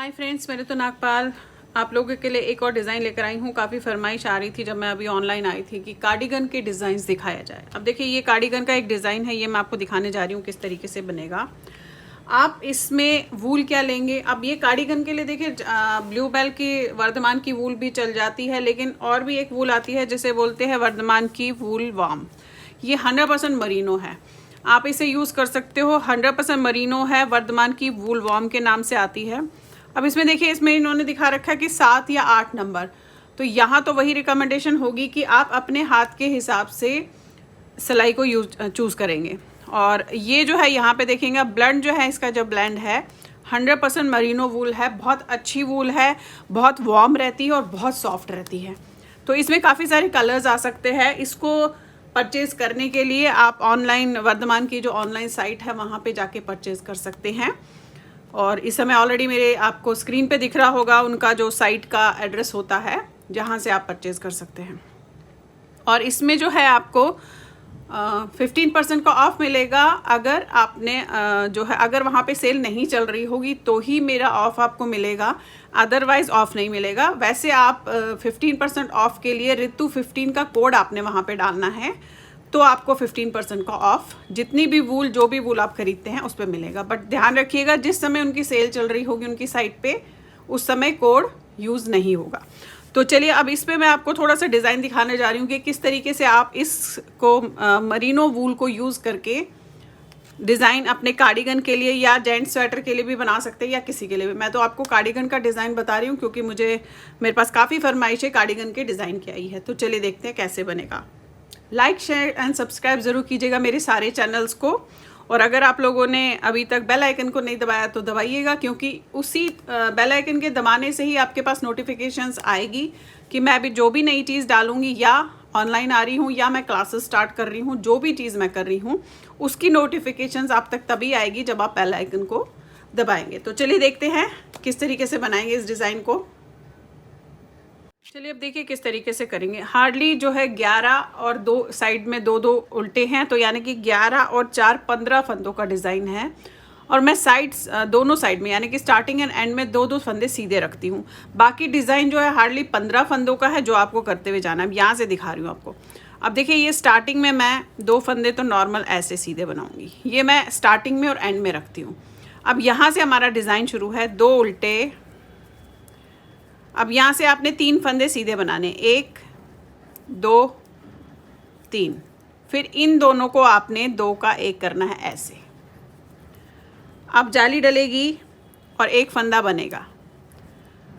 Hi friends, मेरे तो नागपाल आप लोगों के लिए एक और डिज़ाइन लेकर आई हूँ। काफ़ी फरमाइश आ रही थी जब मैं अभी ऑनलाइन आई थी कि कार्डिगन के डिज़ाइंस दिखाया जाए। अब देखिए, ये कार्डिगन का एक डिज़ाइन है, ये मैं आपको दिखाने जा रही हूँ किस तरीके से बनेगा। आप इसमें वूल क्या लेंगे। अब ये कार्डिगन के लिए देखिए, ब्लू बेल की वर्धमान की वूल भी चल जाती है, लेकिन और भी एक वूल आती है जिसे बोलते हैं वर्धमान की वूल वार्म। ये 100% मरीनो है, आप इसे यूज़ कर सकते हो। 100% मरीनो है, वर्धमान की वूल वार्म के नाम से आती है। अब इसमें देखिए, इसमें इन्होंने दिखा रखा है कि 7 या 8 नंबर, तो यहाँ तो वही रिकमेंडेशन होगी कि आप अपने हाथ के हिसाब से सिलाई को चूज़ करेंगे। और ये जो है यहाँ पे देखेंगे, ब्लेंड जो है इसका जो ब्लेंड है 100% मरीनो वूल है। बहुत अच्छी वूल है, बहुत वार्म रहती है और बहुत सॉफ्ट रहती है। तो इसमें काफ़ी सारे कलर्स आ सकते हैं। इसको परचेज़ करने के लिए आप ऑनलाइन वर्धमान की जो ऑनलाइन साइट है वहाँ पे जाके परचेज़ कर सकते हैं। और इस समय ऑलरेडी मेरे आपको स्क्रीन पे दिख रहा होगा उनका जो साइट का एड्रेस होता है जहाँ से आप परचेज़ कर सकते हैं। और इसमें जो है आपको 15% का ऑफ मिलेगा। अगर आपने जो है, अगर वहाँ पे सेल नहीं चल रही होगी तो ही मेरा ऑफ़ आपको मिलेगा, अदरवाइज़ ऑफ़ नहीं मिलेगा। वैसे आप 15% ऑफ़ के लिए ऋतु 15 का कोड आपने वहाँ पे डालना है, तो आपको 15% का ऑफ़ जितनी भी वूल, जो भी वूल आप खरीदते हैं उस पर मिलेगा। बट ध्यान रखिएगा, जिस समय उनकी सेल चल रही होगी उनकी साइट पे, उस समय कोड यूज़ नहीं होगा। तो चलिए, अब इस पे मैं आपको थोड़ा सा डिज़ाइन दिखाने जा रही हूँ कि किस तरीके से आप इसको मरीनो वूल को यूज़ करके डिज़ाइन अपने कार्डिगन के लिए या जेंट्स स्वेटर के लिए भी बना सकते हैं, या किसी के लिए भी। मैं तो आपको कार्डिगन का डिज़ाइन बता रही हूँ क्योंकि मेरे पास काफ़ी फरमाइश है कार्डिगन के डिज़ाइन की आई है। तो चलिए देखते हैं कैसे बनेगा। लाइक, शेयर एंड सब्सक्राइब ज़रूर कीजिएगा मेरे सारे चैनल्स को। और अगर आप लोगों ने अभी तक बेल आइकन को नहीं दबाया तो दबाइएगा, क्योंकि उसी बेल आइकन के दबाने से ही आपके पास नोटिफिकेशंस आएगी कि मैं अभी जो भी नई चीज़ डालूंगी, या ऑनलाइन आ रही हूँ या मैं क्लासेस स्टार्ट कर रही हूँ, जो भी चीज़ मैं कर रही हूँ उसकी नोटिफिकेशंस आप तक तभी आएगी जब आप बेल आइकन को दबाएंगे। तो चलिए देखते हैं किस तरीके से बनाएंगे इस डिज़ाइन को। चलिए अब देखिए किस तरीके से करेंगे। हार्डली जो है 11 और 2 साइड में 2-2 उल्टे हैं, तो यानी कि 11 और 4 15 फंदों का डिज़ाइन है। और मैं साइड्स दोनों साइड में, यानी कि स्टार्टिंग एंड एंड में 2-2 फंदे सीधे रखती हूँ। बाकी डिज़ाइन जो है हार्डली 15 फंदों का है जो आपको करते हुए जाना है। अब यहाँ से दिखा रही हूँ आपको। अब देखिए, ये स्टार्टिंग में मैं 2 फंदे तो नॉर्मल ऐसे सीधे बनाऊँगी, ये मैं स्टार्टिंग में और एंड में रखती हूँ। अब यहाँ से हमारा डिज़ाइन शुरू है, 2 उल्टे। अब यहाँ से आपने 3 फंदे सीधे बनाने, 1 2 3। फिर इन दोनों को आपने 2 का 1 करना है ऐसे। अब जाली डलेगी और एक फंदा बनेगा,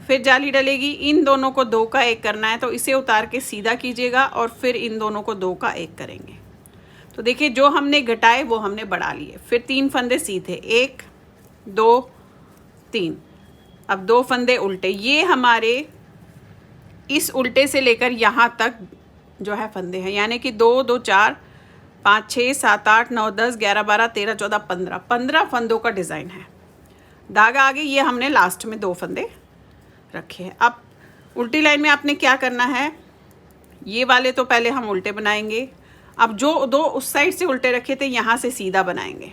फिर जाली डलेगी, इन दोनों को 2 का 1 करना है, तो इसे उतार के सीधा कीजिएगा और फिर इन दोनों को 2 का 1 करेंगे। तो देखिए, जो हमने घटाए वो हमने बढ़ा लिए। फिर 3 फंदे सीधे, 1 2 3। अब 2 फंदे उल्टे, ये हमारे इस उल्टे से लेकर यहाँ तक जो है फंदे हैं, यानी कि 2 2 4 5 6 7 8 9 10 11 12 13 14 15 फंदों का डिज़ाइन है। धागा आगे, ये हमने लास्ट में 2 फंदे रखे हैं। अब उल्टी लाइन में आपने क्या करना है, ये वाले तो पहले हम उल्टे बनाएंगे। अब जो 2 उस साइड से उल्टे रखे थे यहाँ से सीधा बनाएंगे।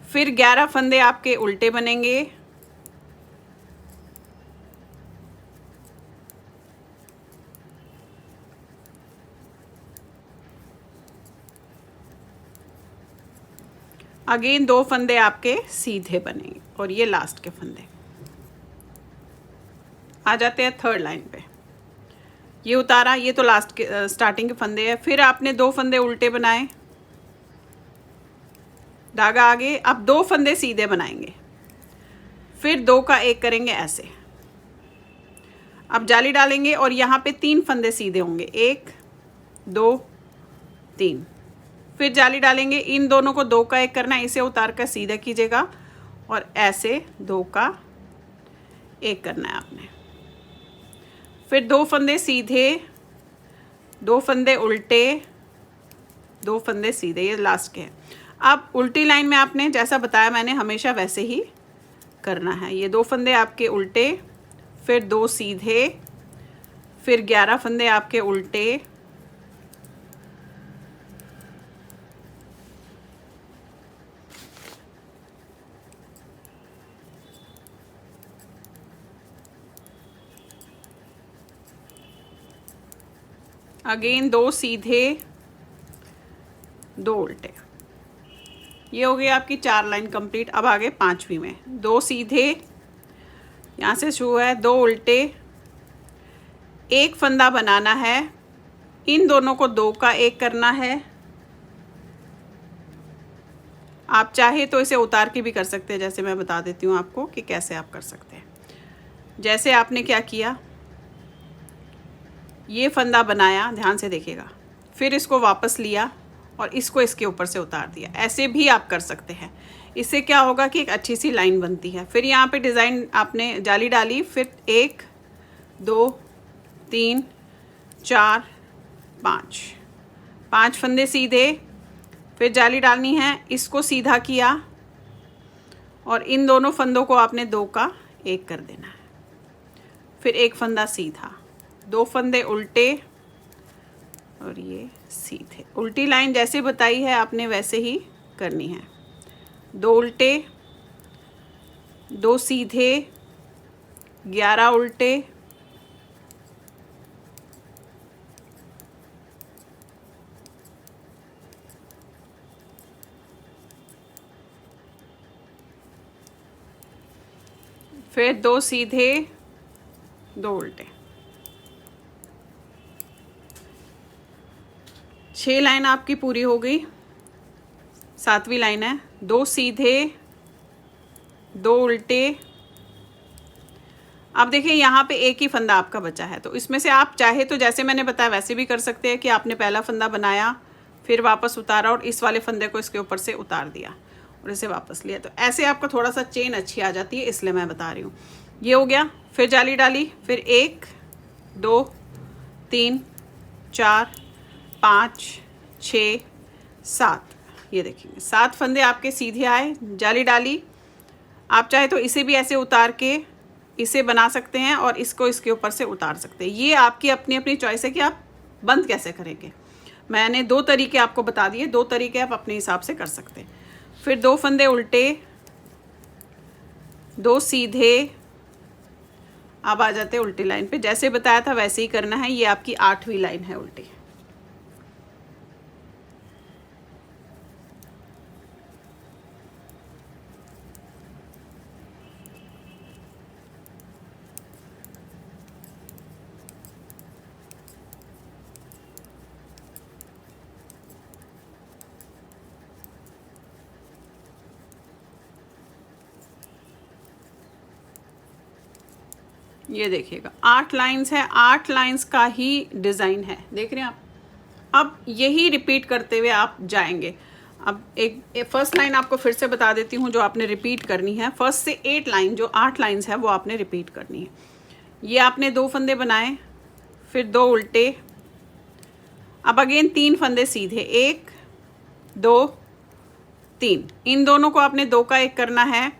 फिर 11 फंदे आपके उल्टे बनेंगे। अगेन 2 फंदे आपके सीधे बनेंगे और ये लास्ट के फंदे। आ जाते हैं थर्ड लाइन पे। ये उतारा, ये तो लास्ट के स्टार्टिंग के फंदे हैं। फिर आपने 2 फंदे उल्टे बनाए, धागा आगे। अब 2 फंदे सीधे बनाएंगे, फिर 2 का 1 करेंगे ऐसे। अब जाली डालेंगे और यहाँ पे 3 फंदे सीधे होंगे, 1 2 3। फिर जाली डालेंगे, इन दोनों को 2 का 1 करना है, इसे उतार कर सीधा कीजिएगा और ऐसे 2 का 1 करना है आपने। फिर 2 फंदे सीधे, 2 फंदे उल्टे, 2 फंदे सीधे, ये लास्ट के हैं। अब उल्टी लाइन में आपने जैसा बताया मैंने हमेशा वैसे ही करना है। ये 2 फंदे आपके उल्टे, फिर 2 सीधे, फिर 11 फंदे आपके उल्टे, अगेन 2 सीधे 2 उल्टे। ये हो गई आपकी 4 लाइन कंप्लीट। अब आगे 5वीं में 2 सीधे, यहाँ से शुरू है, 2 उल्टे, एक फंदा बनाना है, इन दोनों को 2 का 1 करना है। आप चाहे तो इसे उतार के भी कर सकते हैं, जैसे मैं बता देती हूँ आपको कि कैसे आप कर सकते हैं। जैसे आपने क्या किया, ये फंदा बनाया, ध्यान से देखिएगा, फिर इसको वापस लिया और इसको इसके ऊपर से उतार दिया। ऐसे भी आप कर सकते हैं। इससे क्या होगा कि एक अच्छी सी लाइन बनती है। फिर यहाँ पे डिज़ाइन आपने जाली डाली, फिर 1 2 3 4 5 फंदे सीधे, फिर जाली डालनी है, इसको सीधा किया और इन दोनों फंदों को आपने 2 का 1 कर देना है। फिर एक फंदा सीधा, 2 फंदे उल्टे और ये सीधे। उल्टी लाइन जैसे बताई है आपने वैसे ही करनी है। 2 उल्टे, 2 सीधे, 11 उल्टे, फिर 2 सीधे 2 उल्टे। 6 लाइन आपकी पूरी हो गई। 7वीं लाइन है, 2 सीधे 2 उल्टे। अब देखिए यहाँ पे एक ही फंदा आपका बचा है, तो इसमें से आप चाहे तो जैसे मैंने बताया वैसे भी कर सकते हैं कि आपने पहला फंदा बनाया, फिर वापस उतारा और इस वाले फंदे को इसके ऊपर से उतार दिया और इसे वापस लिया। तो ऐसे आपका थोड़ा सा चेन अच्छी आ जाती है, इसलिए मैं बता रही हूँ। ये हो गया। फिर जाली डाली, फिर 1 2 3 4 5 6 7, ये देखेंगे 7 फंदे आपके सीधे आए। जाली डाली, आप चाहे तो इसे भी ऐसे उतार के इसे बना सकते हैं और इसको इसके ऊपर से उतार सकते हैं। ये आपकी अपनी अपनी चॉइस है कि आप बंद कैसे करेंगे। मैंने 2 तरीके आपको बता दिए, 2 तरीके आप अपने हिसाब से कर सकते हैं। फिर 2 फंदे उल्टे, 2 सीधे, अब आ जाते हैं उल्टी लाइन पे। जैसे बताया था वैसे ही करना है। ये आपकी 8वीं लाइन है उल्टी। ये देखिएगा 8 लाइंस है, 8 लाइंस का ही डिज़ाइन है, देख रहे हैं आप। अब यही रिपीट करते हुए आप जाएंगे। अब एक फर्स्ट लाइन आपको फिर से बता देती हूँ जो आपने रिपीट करनी है। फर्स्ट से 8 लाइन, जो 8 लाइंस है वो आपने रिपीट करनी है। ये आपने 2 फंदे बनाए, फिर 2 उल्टे, अब अगेन 3 फंदे सीधे, 1 2 3, इन दोनों को आपने 2 का 1 करना है।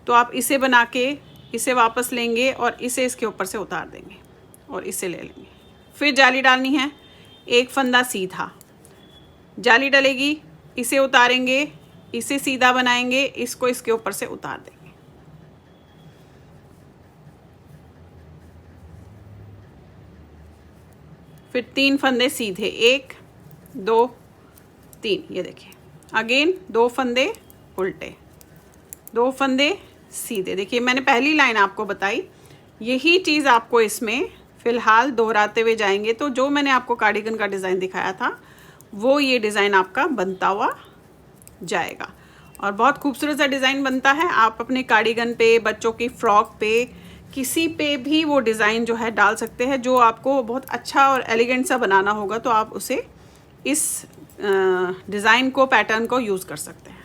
तो आप इसे बना के इसे वापस लेंगे और इसे इसके ऊपर से उतार देंगे और इसे ले लेंगे। फिर जाली डालनी है, एक फंदा सीधा, जाली डलेगी, इसे उतारेंगे, इसे सीधा बनाएंगे, इसको इसके ऊपर से उतार देंगे। फिर 3 फंदे सीधे, 1 2 3, ये देखिए अगेन 2 फंदे उल्टे, 2 फंदे सीधे। देखिए मैंने पहली लाइन आपको बताई, यही चीज़ आपको इसमें फ़िलहाल दोहराते हुए जाएंगे। तो जो मैंने आपको कार्डिगन का डिज़ाइन दिखाया था वो ये डिज़ाइन आपका बनता हुआ जाएगा और बहुत खूबसूरत सा डिज़ाइन बनता है। आप अपने कार्डिगन पे, बच्चों की फ्रॉक पे, किसी पे भी वो डिज़ाइन जो है डाल सकते हैं। जो आपको बहुत अच्छा और एलिगेंट सा बनाना होगा तो आप उसे इस डिज़ाइन को, पैटर्न को यूज़ कर सकते हैं।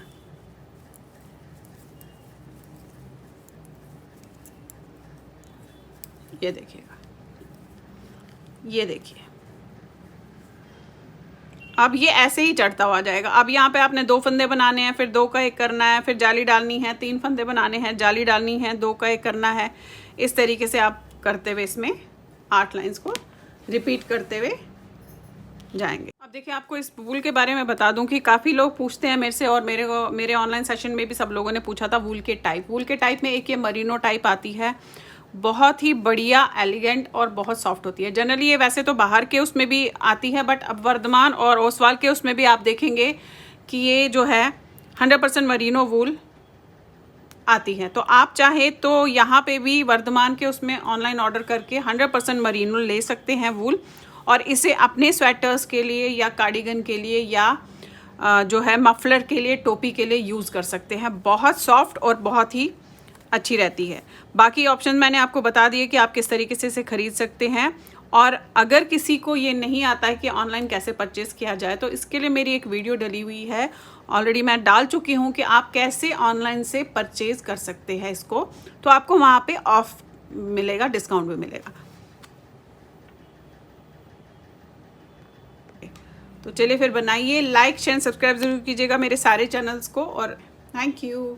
ये देखिएगा, ये देखिए अब ये ऐसे ही चढ़ता हुआ जाएगा। अब यहाँ पे आपने 2 फंदे बनाने हैं, फिर 2 का 1 करना है, फिर जाली डालनी है, 3 फंदे बनाने हैं, जाली डालनी है, 2 का 1 करना है। इस तरीके से आप करते हुए इसमें 8 लाइंस को रिपीट करते हुए जाएंगे। अब देखिए आपको इस वूल के बारे में बता दूं कि काफ़ी लोग पूछते हैं मेरे से और मेरे ऑनलाइन सेशन में भी सब लोगों ने पूछा था वूल के टाइप। वूल के टाइप में एक ये मरीनो टाइप आती है, बहुत ही बढ़िया, एलिगेंट और बहुत सॉफ्ट होती है। जनरली ये वैसे तो बाहर के उसमें भी आती है, बट अब वर्धमान और ओसवाल के उसमें भी आप देखेंगे कि ये जो है 100% मरीनो वूल आती है। तो आप चाहे तो यहाँ पे भी वर्धमान के उसमें ऑनलाइन ऑर्डर करके 100% मरीनो ले सकते हैं वूल, और इसे अपने स्वेटर्स के लिए या कार्डिगन के लिए या जो है मफलर के लिए, टोपी के लिए यूज़ कर सकते हैं। बहुत सॉफ्ट और बहुत ही अच्छी रहती है। बाकी ऑप्शन मैंने आपको बता दिए कि आप किस तरीके से इसे ख़रीद सकते हैं। और अगर किसी को ये नहीं आता है कि ऑनलाइन कैसे परचेज़ किया जाए, तो इसके लिए मेरी एक वीडियो डली हुई है, ऑलरेडी मैं डाल चुकी हूँ कि आप कैसे ऑनलाइन से परचेज़ कर सकते हैं इसको। तो आपको वहाँ पे ऑफ मिलेगा, डिस्काउंट भी मिलेगा। तो चलिए फिर बनाइए, लाइक शेयर सब्सक्राइब ज़रूर कीजिएगा मेरे सारे चैनल्स को, और थैंक यू।